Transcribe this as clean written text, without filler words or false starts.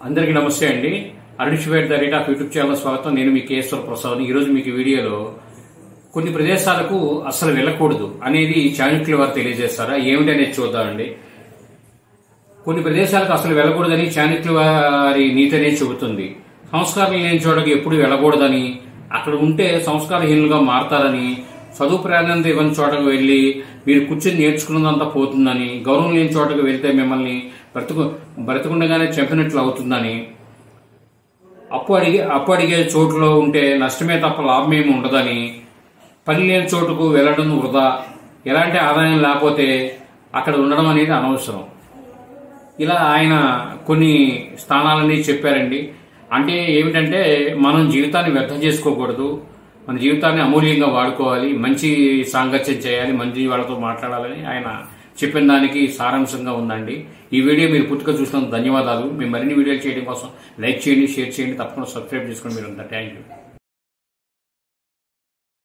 అందరికీ నమస్తే అండి. Arunish the rate of YouTube channel స్వాగతం. నేను మీ కేఎస్ఆర్ ప్రసాద్. ఈరోజు మీకు వీడియోలో కొన్ని ప్రదేశాలకు అసలు వెళ్ళకూడదు అనేది చాణక్యుల వారు తెలియజేస్తారా ఏమిటి అనేది చూద్దామండి. కొన్ని ప్రదేశాలకు అసలు వెళ్ళకూడదని చాణక్యుల వారి నీతి అనేది చెబుతుంది. సంస్కారం లేని చోటకి ఎప్పుడు వెళ్ళకూడదని, అక్కడ ఉంటే సంస్కారహీనులుగా మారతారని, చదువు ప్రాధాన్యత ఇవ్వని చోటకు వెళ్లి మీరు కూర్చొని నేర్చుకున్నదంతా పోతుందని, గౌరవం లేని చోటకు వెళ్తే మిమ్మల్ని బ్రతకుండగానే చంపినట్లు అవుతుందని, అప్పు అడిగే చోటులో ఉంటే నష్టమే తప్ప లాభమేమి ఉండదని, పని లేని చోటుకు వెళ్లడం వృధా, ఎలాంటి ఆదాయం లేకపోతే అక్కడ ఉండడం అనేది అనవసరం. ఇలా ఆయన కొన్ని స్థానాలని చెప్పారండి. అంటే ఏమిటంటే మనం జీవితాన్ని వ్యర్థం చేసుకోకూడదు, మన జీవితాన్ని అమూల్యంగా వాడుకోవాలి, మంచి సాంగత్యం చేయాలి, మంచి వాళ్ళతో మాట్లాడాలని ఆయన చెప్పిన దానికి సారాంశంగా ఉందండి. ఈ వీడియో మీరు పూర్తిగా చూసినందుకు ధన్యవాదాలు. మేము మరిన్ని వీడియోలు చేయడం కోసం లైక్ చేయండి, షేర్ చేయండి, తప్పకుండా సబ్స్క్రైబ్ చేసుకోండి. మీరు అంతా థ్యాంక్ యూ.